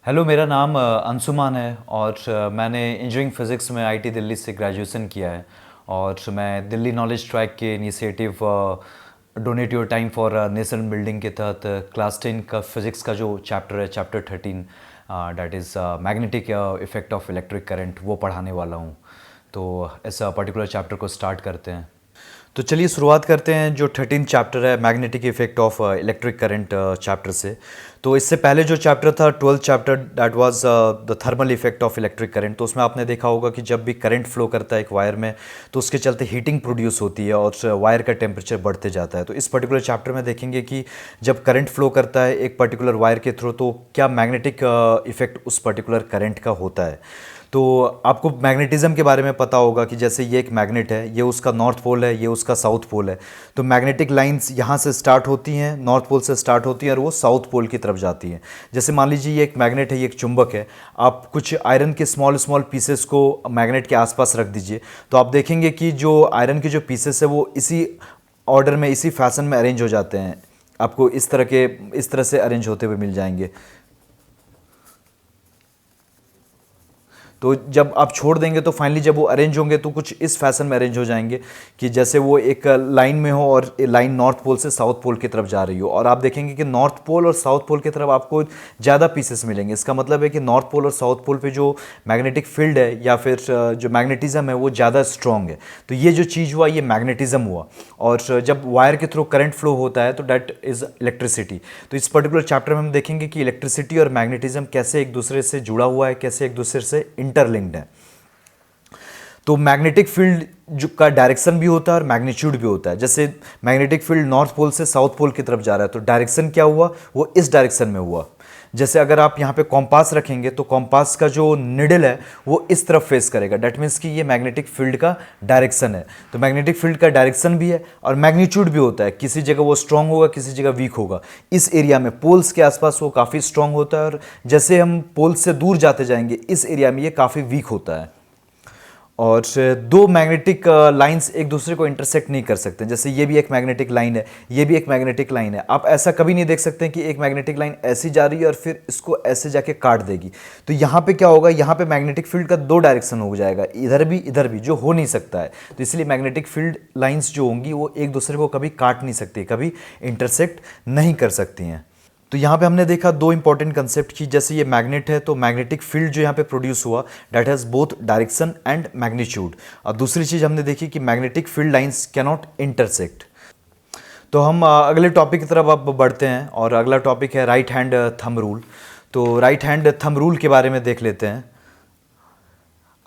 Hello, मेरा नाम अंशुमान है और मैंने इंजीनियरिंग फ़िज़िक्स में आईटी दिल्ली से ग्रेजुएशन किया है। और मैं दिल्ली नॉलेज ट्रैक के initiative donate your time for nation building के तहत क्लास 10 का फ़िज़िक्स का जो चैप्टर है, chapter 13, that is magnetic effect of electric current, वो पढ़ाने वाला हूँ। तो इस पर्टिकुलर चैप्टर को स्टार्ट करते हैं। तो चलिए शुरुआत करते हैं जो 13 चैप्टर है magnetic effect of electric current chapter से। तो इससे पहले जो चैप्टर था 12th chapter, that was the thermal effect of electric current. तो उसमें आपने देखा होगा कि जब भी करंट फ्लो करता है एक वायर में तो उसके चलते हीटिंग प्रोड्यूस होती है और वायर का टेम्परेचर बढ़ते जाता है। तो इस पर्टिकुलर चैप्टर में देखेंगे कि जब करंट फ्लो करता है एक पर्टिकुलर वायर के थ्रू तो क्या मैग्नेटिक इफेक्ट उस पर्टिकुलर करंट का होता है। तो आपको मैग्नेटिज्म के बारे में पता होगा कि जैसे ये एक मैग्नेट है, ये उसका नॉर्थ पोल है, ये उसका साउथ पोल है। तो मैग्नेटिक लाइंस यहाँ से स्टार्ट होती हैं, नॉर्थ पोल से स्टार्ट होती हैं और वो साउथ पोल की तरफ जाती हैं। जैसे मान लीजिए ये एक मैग्नेट है, ये एक चुंबक है। आप कुछ आयरन के स्मॉल स्मॉल पीसेस को मैग्नेट के आसपास रख दीजिए तो आप देखेंगे कि जो आयरन के जो पीसेस है वो इसी ऑर्डर में, इसी फैशन में अरेंज हो जाते हैं। आपको इस तरह से अरेंज होते हुए मिल जाएंगे। तो जब आप छोड़ देंगे तो फाइनली जब वो अरेंज होंगे तो कुछ इस फैशन में अरेंज हो जाएंगे कि जैसे वो एक लाइन में हो और लाइन नॉर्थ पोल से साउथ पोल की तरफ जा रही हो। और आप देखेंगे कि नॉर्थ पोल और साउथ पोल की तरफ आपको ज़्यादा पीसेस मिलेंगे। इसका मतलब है कि नॉर्थ पोल और साउथ पोल पे जो मैग्नेटिक फील्ड है या फिर जो मैग्नेटिज्म है वो ज़्यादा स्ट्रॉन्ग है। तो ये जो चीज़ हुआ ये मैग्नेटिज्म हुआ। और जब वायर के थ्रू करंट फ्लो होता है तो डैट इज़ इलेक्ट्रिसिटी। तो इस पर्टिकुलर चैप्टर में हम देखेंगे कि इलेक्ट्रिसिटी और मैग्नेटिज्म कैसे एक दूसरे से जुड़ा हुआ है, कैसे एक दूसरे से इंटरलिंक्ड है। तो मैग्नेटिक फील्ड जो का डायरेक्शन भी होता है और मैग्नीट्यूड भी होता है। जैसे मैग्नेटिक फील्ड नॉर्थ पोल से साउथ पोल की तरफ जा रहा है तो डायरेक्शन क्या हुआ, वो इस डायरेक्शन में हुआ। जैसे अगर आप यहाँ पे कॉम्पास रखेंगे तो कॉम्पास का जो निडल है वो इस तरफ फेस करेगा। डेट मीन्स कि ये मैग्नेटिक फील्ड का डायरेक्शन है। तो मैग्नेटिक फील्ड का डायरेक्शन भी है और मैग्नीट्यूड भी होता है। किसी जगह वो स्ट्रांग होगा, किसी जगह वीक होगा। इस एरिया में पोल्स के आसपास वो काफ़ी स्ट्रांग होता है और जैसे हम पोल्स से दूर जाते जाएंगे इस एरिया में ये काफ़ी वीक होता है। और दो मैग्नेटिक लाइंस एक दूसरे को इंटरसेक्ट नहीं कर सकते। जैसे ये भी एक मैग्नेटिक लाइन है, ये भी एक मैग्नेटिक लाइन है। आप ऐसा कभी नहीं देख सकते कि एक मैग्नेटिक लाइन ऐसी जा रही है और फिर इसको ऐसे जाके काट देगी। तो यहाँ पे क्या होगा, यहाँ पे मैग्नेटिक फील्ड का दो डायरेक्शन हो जाएगा, इधर भी, जो हो नहीं सकता है। तो इसलिए मैग्नेटिक फील्ड लाइंस जो होंगी वो एक दूसरे को कभी काट नहीं सकती, कभी इंटरसेक्ट नहीं कर सकती हैं। तो यहाँ पे हमने देखा दो इंपॉर्टेंट कंसेप्ट की। जैसे ये मैग्नेट है तो मैग्नेटिक फील्ड जो यहाँ पे प्रोड्यूस हुआ that has both direction and magnitude. और दूसरी चीज़ हमने देखी कि magnetic field lines cannot intersect. तो हम अगले टॉपिक की तरफ अब बढ़ते हैं और अगला टॉपिक है राइट हैंड थंब रूल। तो राइट हैंड थंब रूल के बारे में देख लेते हैं।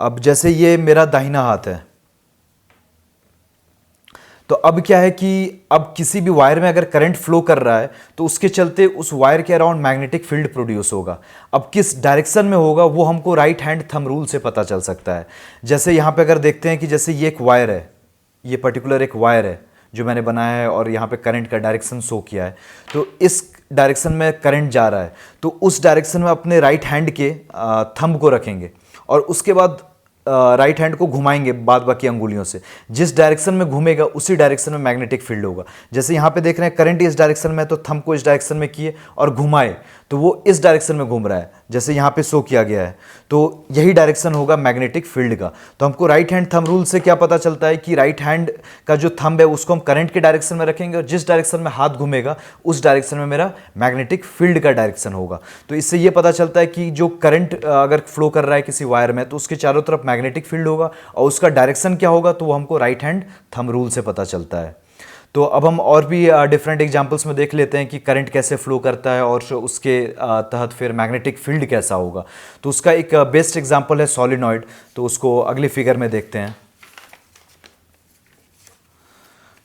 अब जैसे ये मेरा दाहिना हाथ है तो अब क्या है कि अब किसी भी वायर में अगर करंट फ्लो कर रहा है तो उसके चलते उस वायर के अराउंड मैग्नेटिक फील्ड प्रोड्यूस होगा। अब किस डायरेक्शन में होगा वो हमको राइट हैंड थंब रूल से पता चल सकता है। जैसे यहाँ पे अगर देखते हैं कि जैसे ये एक वायर है, ये पर्टिकुलर एक वायर है जो मैंने बनाया है और यहाँ पे करंट का डायरेक्शन शो किया है। तो इस डायरेक्शन में करंट जा रहा है तो उस डायरेक्शन में अपने राइट हैंड के थंब को रखेंगे और उसके बाद राइट हैंड को घुमाएंगे बाद बाकी अंगुलियों से। जिस डायरेक्शन में घूमेगा उसी डायरेक्शन में मैग्नेटिक फील्ड होगा। जैसे यहाँ पे देख रहे हैं करंट इस डायरेक्शन में है तो थंब को इस डायरेक्शन में किए और घुमाए तो वो इस डायरेक्शन में घूम रहा है, जैसे यहाँ पे शो किया गया है। तो यही डायरेक्शन होगा मैग्नेटिक फील्ड का। तो हमको राइट हैंड थंब रूल से क्या पता चलता है कि राइट हैंड का जो थंब है उसको हम करंट के डायरेक्शन में रखेंगे और जिस डायरेक्शन में हाथ घूमेगा उस डायरेक्शन में मेरा मैग्नेटिक फील्ड का डायरेक्शन होगा। तो इससे ये पता चलता है कि जो करंट अगर फ्लो कर रहा है किसी वायर में तो उसके चारों तरफ मैग्नेटिक फील्ड होगा और उसका डायरेक्शन क्या होगा तो वो हमको राइट हैंड थंब रूल से पता चलता है। तो अब हम और भी डिफरेंट एग्जांपल्स में देख लेते हैं कि करंट कैसे फ्लो करता है और उसके तहत फिर मैग्नेटिक फील्ड कैसा होगा। तो उसका एक बेस्ट एग्जांपल है सॉलिनॉइड। तो उसको अगले फिगर में देखते हैं।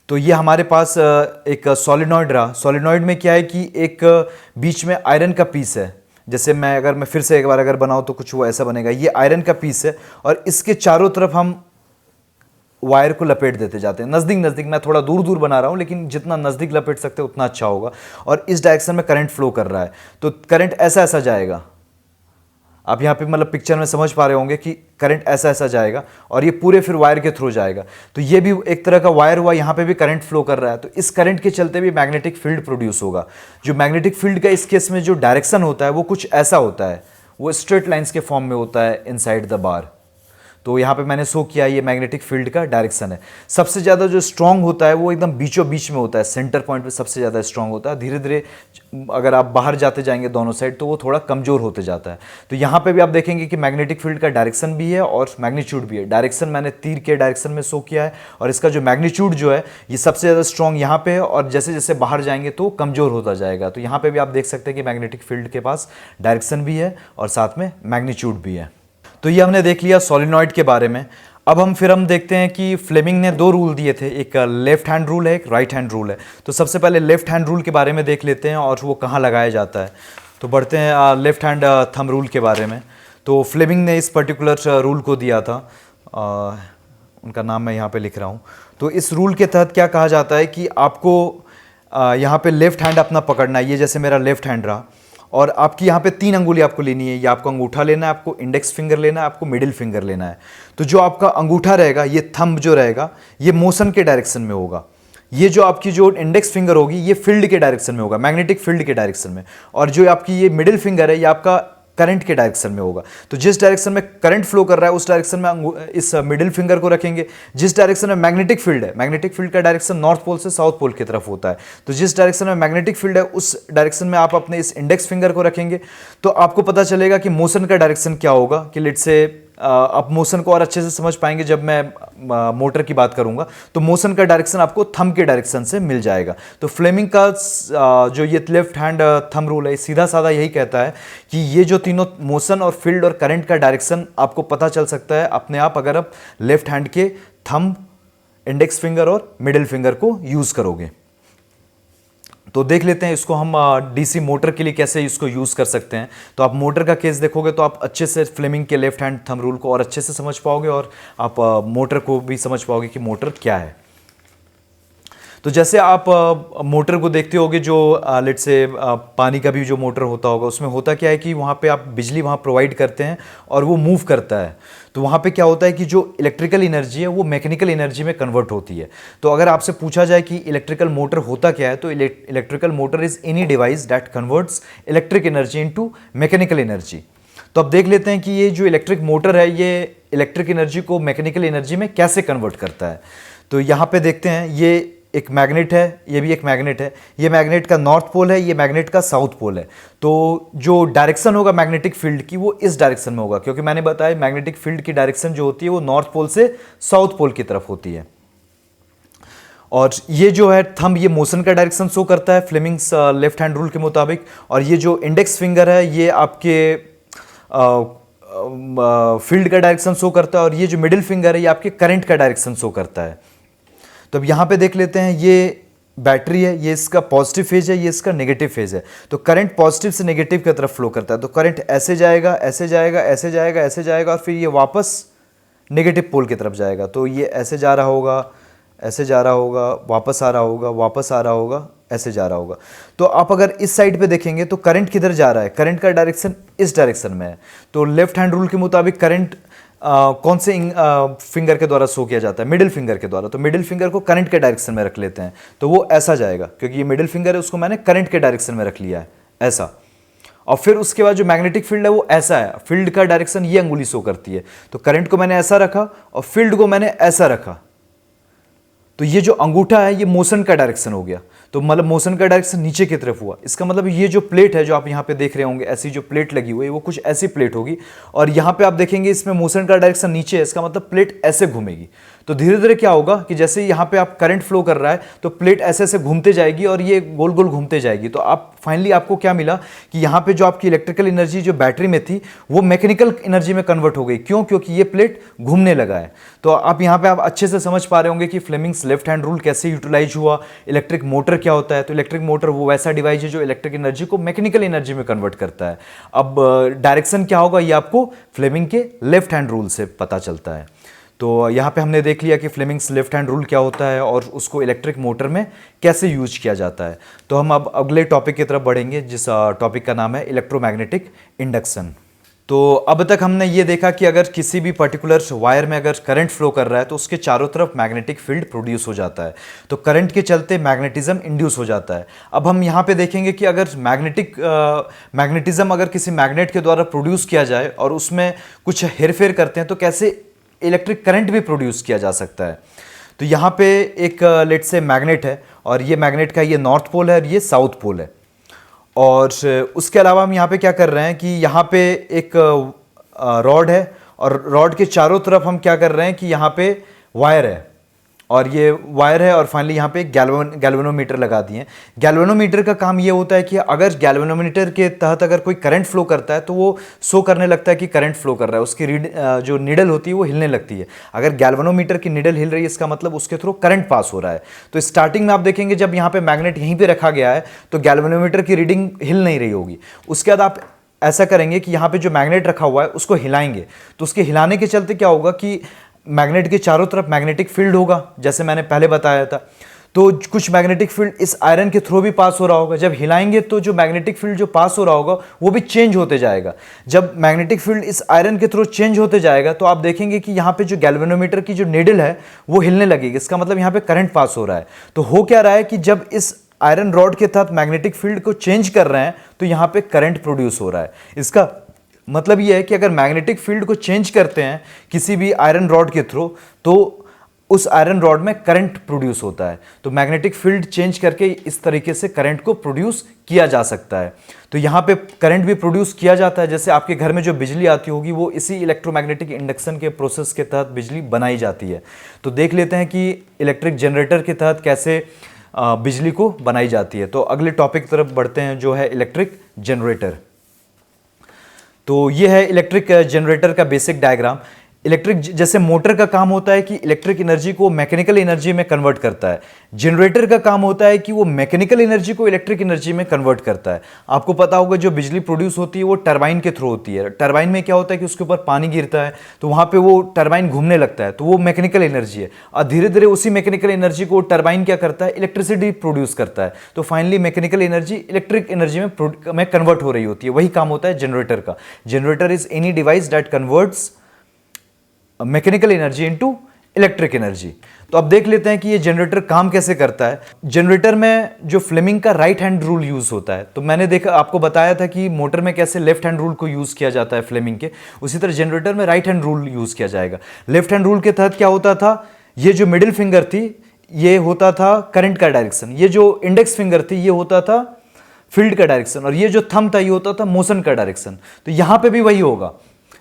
तो ये हमारे पास एक सॉलिनॉइड रहा। सॉलिनॉइड में क्या है कि एक बीच में आयरन का पीस है। जैसे अगर मैं फिर से एक बार अगर बनाऊँ तो कुछ वो ऐसा बनेगा। ये आयरन का पीस है और इसके चारों तरफ हम वायर को लपेट देते जाते हैं। नज़दीक नज़दीक, मैं थोड़ा दूर दूर बना रहा हूँ लेकिन जितना नज़दीक लपेट सकते हैं उतना अच्छा होगा। और इस डायरेक्शन में करंट फ्लो कर रहा है तो करंट ऐसा ऐसा जाएगा। आप यहाँ पे मतलब पिक्चर में समझ पा रहे होंगे कि करंट ऐसा ऐसा जाएगा और ये पूरे फिर वायर के थ्रू जाएगा। तो ये भी एक तरह का वायर हुआ, यहाँ पे भी करंट फ्लो कर रहा है तो इस करंट के चलते भी मैग्नेटिक फील्ड प्रोड्यूस होगा। जो मैग्नेटिक फील्ड का इस केस में जो डायरेक्शन होता है वो कुछ ऐसा होता है, वो स्ट्रेट लाइंस के फॉर्म में होता है इनसाइड द बार। तो यहाँ पे मैंने शो किया ये मैग्नेटिक फील्ड का डायरेक्शन है। सबसे ज़्यादा जो स्ट्रांग होता है वो एकदम बीचों बीच में होता है, सेंटर पॉइंट पे सबसे ज़्यादा स्ट्रांग होता है। धीरे धीरे अगर आप बाहर जाते जाएंगे दोनों साइड तो वो थोड़ा कमज़ोर होते जाता है। तो यहाँ पे भी आप देखेंगे कि मैग्नेटिक फील्ड का डायरेक्शन भी है और मैग्नीट्यूड भी है। डायरेक्शन मैंने तीर के डायरेक्शन में शो किया है और इसका जो मैग्नीट्यूड जो है ये सबसे ज़्यादा स्ट्रांग यहाँ पे है और जैसे जैसे बाहर जाएंगे तो कमज़ोर होता जाएगा। तो यहाँ पर भी आप देख सकते हैं कि मैग्नेटिक फील्ड के पास डायरेक्शन भी है और साथ में मैग्नीट्यूड भी है। तो ये हमने देख लिया सोलेनॉइड के बारे में। अब हम देखते हैं कि फ्लेमिंग ने दो रूल दिए थे, एक लेफ्ट हैंड रूल है, एक राइट हैंड रूल है। तो सबसे पहले लेफ्ट हैंड रूल के बारे में देख लेते हैं और वो कहाँ लगाया जाता है। तो बढ़ते हैं लेफ्ट हैंड थंब रूल के बारे में। तो फ्लेमिंग ने इस पर्टिकुलर रूल को दिया था, उनका नाम मैं यहाँ पे लिख रहा हूँ। तो इस रूल के तहत क्या कहा जाता है कि आपको यहाँ पे लेफ्ट हैंड अपना पकड़ना है, ये जैसे मेरा लेफ्ट हैंड रहा और आपकी यहाँ पे 3 अंगुली आपको लेनी है। ये आपको अंगूठा लेना है, आपको इंडेक्स फिंगर लेना है, आपको मिडिल फिंगर लेना है। तो जो आपका अंगूठा रहेगा, ये थंब जो रहेगा, ये मोशन के डायरेक्शन में होगा। ये जो आपकी जो इंडेक्स फिंगर होगी ये फील्ड के डायरेक्शन में होगा, मैग्नेटिक फील्ड के डायरेक्शन में। और जो आपकी ये मिडिल फिंगर है ये आपका करंट के डायरेक्शन में होगा। तो जिस डायरेक्शन में करंट फ्लो कर रहा है उस डायरेक्शन में इस मिडिल फिंगर को रखेंगे। जिस डायरेक्शन में मैग्नेटिक फील्ड है, मैग्नेटिक फील्ड का डायरेक्शन नॉर्थ पोल से साउथ पोल की तरफ होता है। तो जिस डायरेक्शन में मैग्नेटिक फील्ड है उस डायरेक्शन में आप अपने इस इंडेक्स फिंगर को रखेंगे तो आपको पता चलेगा कि मोशन का डायरेक्शन क्या होगा। कि लेट से आप मोशन को और अच्छे से समझ पाएंगे जब मैं मोटर की बात करूंगा। तो मोशन का डायरेक्शन आपको थंब के डायरेक्शन से मिल जाएगा। तो फ्लेमिंग का जो ये लेफ्ट हैंड थंब रूल है सीधा साधा यही कहता है कि ये जो तीनों मोशन और फील्ड और करंट का डायरेक्शन आपको पता चल सकता है अपने आप अगर आप लेफ्ट हैंड के थंब, इंडेक्स फिंगर और मिडिल फिंगर को यूज करोगे। तो देख लेते हैं इसको हम डीसी मोटर के लिए कैसे इसको यूज़ कर सकते हैं। तो आप मोटर का केस देखोगे तो आप अच्छे से फ्लेमिंग के लेफ्ट हैंड थंब रूल को और अच्छे से समझ पाओगे और आप मोटर को भी समझ पाओगे कि मोटर क्या है। तो जैसे आप मोटर को देखते होगे जो लेट से पानी का भी जो मोटर होता होगा उसमें होता क्या है कि वहाँ पे आप बिजली वहाँ प्रोवाइड करते हैं और वो मूव करता है। तो वहाँ पे क्या होता है कि जो इलेक्ट्रिकल एनर्जी है वो मैकेनिकल एनर्जी में कन्वर्ट होती है। तो अगर आपसे पूछा जाए कि इलेक्ट्रिकल मोटर होता क्या है तो electrical motor is any device that converts electric energy into mechanical energy. तो अब देख लेते हैं कि ये जो इलेक्ट्रिक मोटर है ये इलेक्ट्रिक एनर्जी को मैकेनिकल एनर्जी में कैसे कन्वर्ट करता है। तो यहाँ पे देखते हैं ये एक मैग्नेट है, ये भी एक मैग्नेट है। ये मैग्नेट का नॉर्थ पोल है, ये मैग्नेट का साउथ पोल है। तो जो डायरेक्शन होगा मैग्नेटिक फील्ड की वो इस डायरेक्शन में होगा, क्योंकि मैंने बताया मैग्नेटिक फील्ड की डायरेक्शन जो होती है वो नॉर्थ पोल से साउथ पोल की तरफ होती है। और ये जो है थंब ये मोशन का डायरेक्शन शो करता है फ्लेमिंग्स लेफ्ट हैंड रूल के मुताबिक। और ये जो इंडेक्स फिंगर है ये आपके फील्ड का डायरेक्शन शो करता है और ये जो मिडिल फिंगर है ये आपके करंट का डायरेक्शन शो करता है। तो अब यहाँ पे देख लेते हैं ये बैटरी है, ये इसका पॉजिटिव फेज है, ये इसका नेगेटिव फेज है। तो करंट पॉजिटिव से नेगेटिव की तरफ फ्लो करता है। तो करंट ऐसे जाएगा, ऐसे जाएगा, ऐसे जाएगा, ऐसे जाएगा और फिर ये वापस नेगेटिव पोल की तरफ जाएगा। तो ये ऐसे जा रहा होगा, ऐसे जा रहा होगा, वापस आ रहा होगा, वापस आ रहा होगा, ऐसे जा रहा होगा। तो आप अगर इस साइड पे देखेंगे तो करंट किधर जा रहा है, करंट का डायरेक्शन इस डायरेक्शन में है। तो लेफ्ट हैंड रूल के मुताबिक करंट कौन से फिंगर के द्वारा शो किया जाता है, मिडिल फिंगर के द्वारा। तो मिडिल फिंगर को करंट के डायरेक्शन में रख लेते हैं तो वो ऐसा जाएगा, क्योंकि ये मिडिल फिंगर है उसको मैंने करंट के डायरेक्शन में रख लिया है ऐसा। और फिर उसके बाद जो मैग्नेटिक फील्ड है वो ऐसा है, फील्ड का डायरेक्शन ये अंगुली शो करती है। तो करंट को मैंने ऐसा रखा और फील्ड को मैंने ऐसा रखा। तो ये जो अंगूठा है ये मोशन का डायरेक्शन हो गया। तो मतलब मोशन का डायरेक्शन नीचे की तरफ हुआ। इसका मतलब ये जो प्लेट है जो आप यहाँ पे देख रहे होंगे, ऐसी जो प्लेट लगी हुई है वो कुछ ऐसी प्लेट होगी। और यहाँ पे आप देखेंगे इसमें मोशन का डायरेक्शन नीचे है, इसका मतलब प्लेट ऐसे घूमेगी। तो धीरे धीरे क्या होगा कि जैसे यहाँ पे आप करंट फ्लो कर रहा है तो प्लेट ऐसे ऐसे घूमते जाएगी और ये गोल गोल घूमते जाएगी। तो आप फाइनली आपको क्या मिला कि यहाँ पे जो आपकी इलेक्ट्रिकल एनर्जी जो बैटरी में थी वो मैकेनिकल एनर्जी में कन्वर्ट हो गई। क्यों? क्योंकि ये प्लेट घूमने लगा है। तो आप यहाँ पे आप अच्छे से समझ पा रहे होंगे कि फ्लेमिंग्स लेफ्ट हैंड रूल कैसे यूटिलाइज हुआ। इलेक्ट्रिक मोटर क्या होता है? तो इलेक्ट्रिक मोटर वो वैसा डिवाइस है जो इलेक्ट्रिक एनर्जी को मैकेनिकल एनर्जी में कन्वर्ट करता है। अब डायरेक्शन क्या होगा ये आपको फ्लेमिंग के लेफ्ट हैंड रूल से पता चलता है। तो यहाँ पे हमने देख लिया कि फ्लेमिंग्स लेफ्ट हैंड रूल क्या होता है और उसको इलेक्ट्रिक मोटर में कैसे यूज किया जाता है। तो हम अब अगले टॉपिक की तरफ बढ़ेंगे जिस टॉपिक का नाम है इलेक्ट्रोमैग्नेटिक इंडक्शन। तो अब तक हमने ये देखा कि अगर किसी भी पर्टिकुलर वायर में अगर करंट फ्लो कर रहा है तो उसके चारों तरफ मैग्नेटिक फील्ड प्रोड्यूस हो जाता है, तो करंट के चलते मैग्नेटिज्म इंड्यूस हो जाता है। अब हम यहाँ पे देखेंगे कि अगर मैग्नेटिज्म अगर किसी मैग्नेट के द्वारा प्रोड्यूस किया जाए और उसमें कुछ हेरफेर करते हैं तो कैसे इलेक्ट्रिक करंट भी प्रोड्यूस किया जा सकता है। तो यहाँ पे एक लेट से मैग्नेट है और ये मैग्नेट का ये नॉर्थ पोल है और ये साउथ पोल है। और उसके अलावा हम यहाँ पे क्या कर रहे हैं कि यहाँ पे एक रॉड है और रॉड के चारों तरफ हम क्या कर रहे हैं कि यहाँ पे वायर है और ये वायर है और फाइनली यहाँ पे गैल्वेनोमीटर लगा दिए हैं। गैल्वेनोमीटर का काम ये होता है कि अगर गैल्वेनोमीटर के तहत अगर कोई करंट फ्लो करता है तो वो शो करने लगता है कि करंट फ्लो कर रहा है, उसकी जो निडल होती है वो हिलने लगती है। अगर गैल्वेनोमीटर की निडल हिल रही है इसका मतलब उसके थ्रू करंट पास हो रहा है। तो स्टार्टिंग में आप देखेंगे जब यहाँ पे मैग्नेट यहीं पर रखा गया है तो गैल्वेनोमीटर की रीडिंग हिल नहीं रही होगी। उसके बाद आप ऐसा करेंगे कि यहाँ पे जो मैग्नेट रखा हुआ है उसको हिलाएंगे, तो उसके हिलाने के चलते क्या होगा कि मैग्नेट के चारों तरफ मैग्नेटिक फील्ड होगा, जैसे मैंने पहले बताया था। तो कुछ मैग्नेटिक फील्ड इस आयरन के थ्रू भी पास हो रहा होगा। जब हिलाएंगे तो जो मैग्नेटिक फील्ड जो पास हो रहा होगा वो भी चेंज होते जाएगा। जब मैग्नेटिक फील्ड इस आयरन के थ्रू चेंज होते जाएगा तो आप देखेंगे कि यहाँ पे जो गैल्वेनोमीटर की जो नीडल है वो हिलने लगेगी। इसका मतलब यहाँ पे करंट पास हो रहा है। तो हो क्या रहा है कि जब इस आयरन रॉड के तहत मैग्नेटिक फील्ड को चेंज कर रहे हैं तो यहाँ पे करंट प्रोड्यूस हो रहा है। इसका मतलब यह है कि अगर मैग्नेटिक फील्ड को चेंज करते हैं किसी भी आयरन रॉड के थ्रू तो उस आयरन रॉड में करंट प्रोड्यूस होता है। तो मैग्नेटिक फील्ड चेंज करके इस तरीके से करंट को प्रोड्यूस किया जा सकता है। तो यहाँ पे करंट भी प्रोड्यूस किया जाता है। जैसे आपके घर में जो बिजली आती होगी वो इसी इलेक्ट्रोमैग्नेटिक इंडक्शन के प्रोसेस के तहत बिजली बनाई जाती है। तो देख लेते हैं कि इलेक्ट्रिक जनरेटर के तहत कैसे बिजली को बनाई जाती है। तो अगले टॉपिक की तरफ बढ़ते हैं जो है इलेक्ट्रिक जनरेटर। तो ये है इलेक्ट्रिक जनरेटर का बेसिक डायग्राम। इलेक्ट्रिक जैसे मोटर का काम होता है कि इलेक्ट्रिक एनर्जी को मैकेनिकल एनर्जी में कन्वर्ट करता है, जनरेटर का काम होता है कि वो मैकेनिकल एनर्जी को इलेक्ट्रिक एनर्जी में कन्वर्ट करता है। आपको पता होगा जो बिजली प्रोड्यूस होती है वो टरबाइन के थ्रू होती है। टरबाइन में क्या होता है कि उसके ऊपर पानी गिरता है तो वहाँ पे वो टरबाइन घूमने लगता है, तो वो मैकेनिकल एनर्जी है। और धीरे धीरे उसी मैकेनिकल एनर्जी को टरबाइन क्या करता है, इलेक्ट्रिसिटी प्रोड्यूस करता है। तो finally mechanical energy electric energy में कन्वर्ट हो रही होती है। वही काम होता है जनरेटर का। Generator is any device that converts mechanical energy into electric energy. तो अब देख लेते हैं कि ये जनरेटर काम कैसे करता है। जनरेटर में जो फ्लेमिंग का राइट हैंड रूल यूज होता है, तो मैंने देखा आपको बताया था कि मोटर में कैसे लेफ्ट हैंड रूल को यूज किया जाता है फ्लेमिंग के, उसी तरह जनरेटर में राइट हैंड रूल यूज किया जाएगा। लेफ्ट हैंड रूल के तहत क्या होता था, ये जो मिडिल फिंगर थी ये होता था करंट का डायरेक्शन, ये जो इंडेक्स फिंगर थी ये होता था फील्ड का डायरेक्शन, और ये जो थंब था ये होता था मोशन का डायरेक्शन। तो यहां पे भी वही होगा,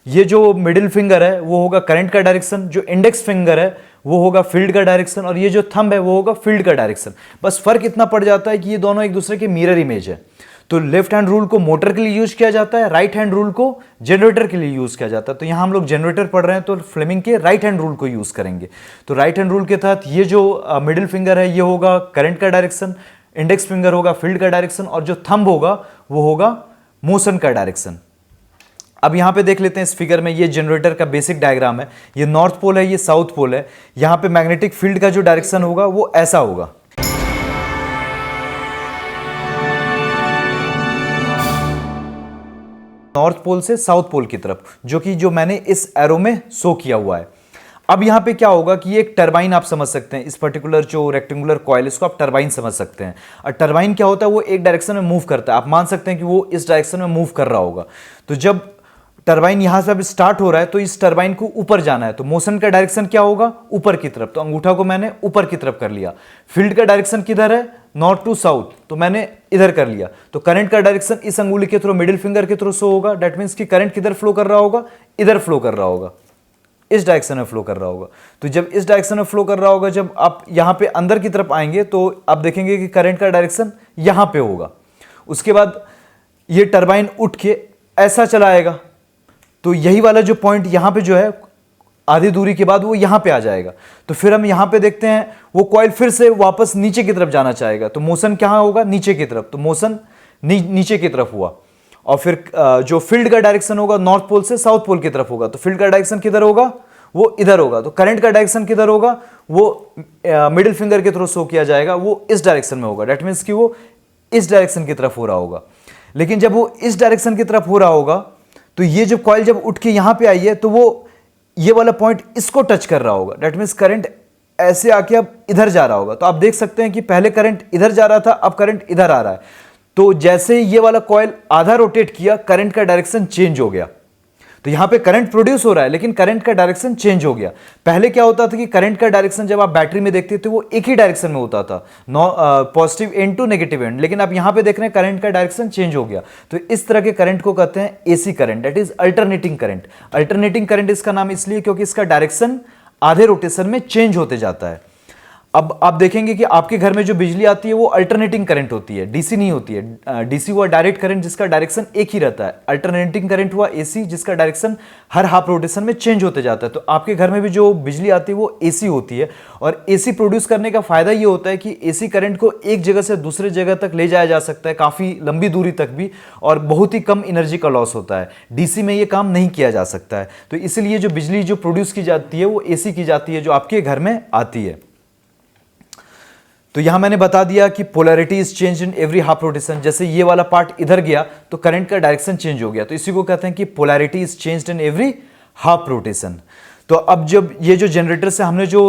ये जो मिडिल फिंगर है वो होगा करंट का डायरेक्शन, जो इंडेक्स फिंगर है वो होगा फील्ड का डायरेक्शन, और ये जो थंब है वो होगा फील्ड का डायरेक्शन। बस फर्क इतना पड़ जाता है कि ये दोनों एक दूसरे के मिरर इमेज है। तो लेफ्ट हैंड रूल को मोटर के लिए यूज किया जाता है, राइट हैंड रूल को जनरेटर के लिए यूज किया जाता है। तो यहां हम लोग जनरेटर पढ़ रहे हैं तो फ्लेमिंग के राइट हैंड रूल को यूज करेंगे। तो राइट हैंड रूल के तहत ये जो मिडिल फिंगर है ये होगा करंट का डायरेक्शन, इंडेक्स फिंगर होगा फील्ड का डायरेक्शन, और जो थंब होगा वो होगा मोशन का डायरेक्शन। अब यहां पे देख लेते हैं इस फिगर में, ये जनरेटर का बेसिक डायग्राम है। ये नॉर्थ पोल है, ये साउथ पोल है। यहां पे मैग्नेटिक फील्ड का जो डायरेक्शन होगा वो ऐसा होगा। नॉर्थ पोल से साउथ पोल की तरफ, जो मैंने इस एरो में शो किया हुआ है। अब यहां पे क्या होगा कि ये एक टरबाइन आप समझ सकते हैं, इस पर्टिकुलर जो रेक्टेंगुलर कॉइल इसको आप टरबाइन समझ सकते हैं। और टरबाइन क्या होता है, वो एक डायरेक्शन में मूव करता है। आप मान सकते हैं कि वो इस डायरेक्शन में मूव कर रहा होगा। तो जब टरबाइन यहां से अब स्टार्ट हो रहा है तो इस टरबाइन को ऊपर जाना है, तो मोशन का डायरेक्शन क्या होगा, ऊपर की तरफ। तो अंगूठा को मैंने ऊपर की तरफ कर लिया। फील्ड का डायरेक्शन किधर है, नॉर्थ टू साउथ, तो मैंने इधर कर लिया। तो करंट का डायरेक्शन इस अंगुली के थ्रू, मिडिल फिंगर के थ्रू शो होगा। दैट मींस कि करंट किधर फ्लो कर रहा होगा, इधर फ्लो कर रहा होगा, इस डायरेक्शन में फ्लो कर रहा होगा। तो जब इस डायरेक्शन में फ्लो कर रहा होगा, जब आप यहां पे अंदर की तरफ आएंगे तो आप देखेंगे कि करंट का डायरेक्शन यहां पे होगा। उसके बाद ये टरबाइन उठ के ऐसा चला आएगा, तो यही वाला जो पॉइंट यहां पे जो है आधी दूरी के बाद वो यहां पे आ जाएगा। तो फिर हम यहां पे देखते हैं वो कॉइल फिर से वापस नीचे की तरफ जाना चाहेगा, तो मोशन कहां होगा, नीचे की तरफ। तो मोशन नीचे की तरफ हुआ। और फिर जो फील्ड का डायरेक्शन होगा नॉर्थ पोल से साउथ पोल की तरफ होगा। तो फील्ड का डायरेक्शन किधर होगा, वो इधर होगा। तो करंट का डायरेक्शन किधर होगा, वो मिडिल फिंगर के थ्रू शो किया जाएगा, वो इस डायरेक्शन में होगा। दैट मीन्स कि वो इस डायरेक्शन की तरफ हो रहा होगा। लेकिन जब वो इस डायरेक्शन की तरफ हो रहा होगा तो ये जब कॉइल जब उठ के यहां पे आई है तो वो ये वाला पॉइंट इसको टच कर रहा होगा, दैट मीन्स करंट ऐसे आके अब इधर जा रहा होगा। तो आप देख सकते हैं कि पहले करंट इधर जा रहा था, अब करंट इधर आ रहा है। तो जैसे ही ये वाला कॉइल आधा रोटेट किया, करंट का डायरेक्शन चेंज हो गया। तो यहां पे करंट प्रोड्यूस हो रहा है लेकिन करंट का डायरेक्शन चेंज हो गया। पहले क्या होता था कि करंट का डायरेक्शन जब आप बैटरी में देखते थे वो एक ही डायरेक्शन में होता था, positive end to negative end, लेकिन आप यहां पे देख रहे हैं करंट का डायरेक्शन चेंज हो गया। तो इस तरह के करंट को कहते हैं AC current, that is alternating current. Alternating current इसका नाम इसलिए क्योंकि इसका डायरेक्शन आधे रोटेशन में चेंज होते जाता है। अब आप देखेंगे कि आपके घर में जो बिजली आती है वो अल्टरनेटिंग करंट होती है, डीसी नहीं होती है। डीसी हुआ डायरेक्ट करंट जिसका डायरेक्शन एक ही रहता है, अल्टरनेटिंग करंट हुआ एसी जिसका डायरेक्शन हर हाफ रोटेशन में चेंज होते जाता है। तो आपके घर में भी जो बिजली आती है वो एसी होती है, और एसी प्रोड्यूस करने का फायदा ये होता है कि एसी करंट को एक जगह से दूसरे जगह तक ले जाया जा सकता है, काफी लंबी दूरी तक भी, और बहुत ही कम एनर्जी का लॉस होता है। डीसी में ये काम नहीं किया जा सकता है। तो इसलिए जो बिजली जो प्रोड्यूस की जाती है वो एसी की जाती है, जो आपके घर में आती है। तो यहां मैंने बता दिया कि polarity is change in every half rotation. जैसे ये वाला पार्ट इधर गया तो करंट का डायरेक्शन चेंज हो गया, तो इसी को कहते हैं कि polarity is changed in every half rotation. तो अब जब ये जो जनरेटर से हमने जो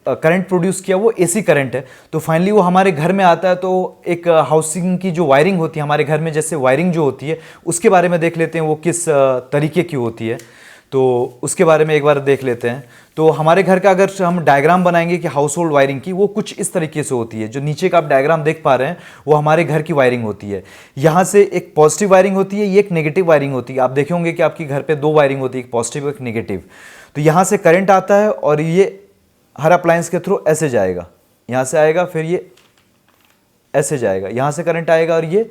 करंट प्रोड्यूस किया वो एसी करंट है, तो फाइनली वो हमारे घर में आता है। तो एक हाउसिंग की जो वायरिंग होती है हमारे घर में, जैसे वायरिंग जो होती है उसके बारे में देख लेते हैं वो किस तरीके की होती है। तो उसके बारे में एक बार देख लेते हैं। तो हमारे घर का अगर हम डायग्राम बनाएंगे कि हाउस होल्ड वायरिंग की, वो कुछ इस तरीके से होती है। जो नीचे का आप डायग्राम देख पा रहे हैं वो हमारे घर की वायरिंग होती है। यहाँ से एक पॉजिटिव वायरिंग होती है, ये एक नेगेटिव वायरिंग होती है। आप देखे होंगे कि आपके घर पे दो वायरिंग होती है, एक पॉजिटिव एक नेगेटिव। तो यहाँ से करंट आता है और ये हर अप्लायंस के थ्रू ऐसे जाएगा, यहाँ से आएगा, फिर ये ऐसे जाएगा, यहाँ से करंट आएगा और ये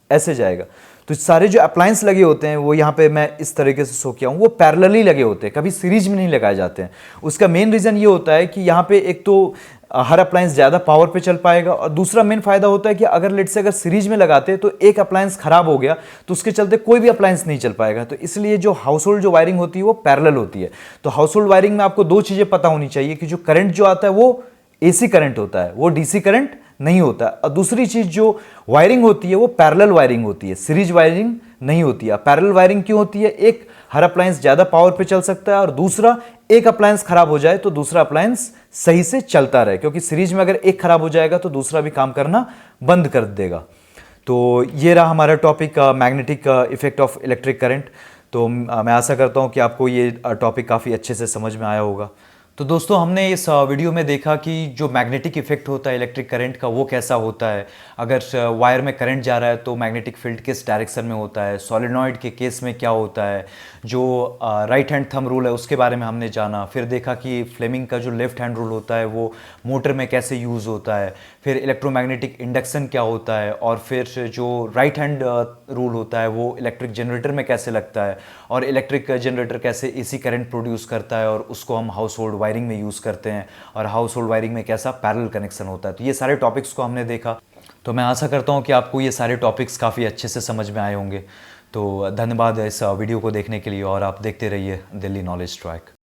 ऐसे जाएगा। तो सारे जो अप्लायंस लगे होते हैं वो यहाँ पे मैं इस तरीके से शो किया हूँ, वो पैरेलली लगे होते हैं, कभी सीरीज में नहीं लगाए जाते हैं। उसका मेन रीज़न ये होता है कि यहाँ पे एक तो हर अप्लायंस ज़्यादा पावर पे चल पाएगा, और दूसरा मेन फायदा होता है कि अगर लेट से अगर सीरीज में लगाते हैं तो एक अप्लायंस खराब हो गया तो उसके चलते कोई भी अप्लायंस नहीं चल पाएगा। तो इसलिए जो हाउस होल्ड जो वायरिंग होती है वो पैरेलल होती है। तो हाउस होल्ड वायरिंग में आपको दो चीज़ें पता होनी चाहिए कि जो करंट जो आता है वो एसी करंट होता है, वो डीसी करंट नहीं होता है। और दूसरी चीज जो वायरिंग होती है वो पैरेलल वायरिंग होती है, सीरीज वायरिंग नहीं होती है। पैरेलल वायरिंग क्यों होती है? एक हर अप्लायंस ज्यादा पावर पे चल सकता है, और दूसरा एक अप्लायंस खराब हो जाए तो दूसरा अप्लायंस सही से चलता रहे, क्योंकि सीरीज में अगर एक खराब हो जाएगा तो दूसरा भी काम करना बंद कर देगा। तो ये रहा हमारा topic, magnetic effect of electric current. तो मैं आशा करता हूँ कि आपको ये टॉपिक काफ़ी अच्छे से समझ में आया होगा। तो दोस्तों हमने इस वीडियो में देखा कि जो मैग्नेटिक इफेक्ट होता है इलेक्ट्रिक करंट का वो कैसा होता है। अगर वायर में करंट जा रहा है तो मैग्नेटिक फील्ड किस डायरेक्शन में होता है, सॉलिनॉइड के केस में क्या होता है, जो राइट हैंड थंब रूल है उसके बारे में हमने जाना। फिर देखा कि फ्लेमिंग का जो लेफ्ट हैंड रूल होता है वो मोटर में कैसे यूज़ होता है। फिर इलेक्ट्रोमैग्नेटिक इंडक्शन क्या होता है, और फिर जो राइट हैंड रूल होता है वो इलेक्ट्रिक जनरेटर में कैसे लगता है, और इलेक्ट्रिक जनरेटर कैसे एसी करंट प्रोड्यूस करता है और उसको हम हाउस होल्ड वायरिंग में यूज़ करते हैं, और हाउस होल्ड वायरिंग में कैसा पैरेलल कनेक्शन होता है। तो ये सारे टॉपिक्स को हमने देखा। तो मैं आशा करता हूँ कि आपको ये सारे टॉपिक्स काफ़ी अच्छे से समझ में आए होंगे। तो धन्यवाद इस वीडियो को देखने के लिए, और आप देखते रहिए दिल्ली नॉलेज ट्रैक।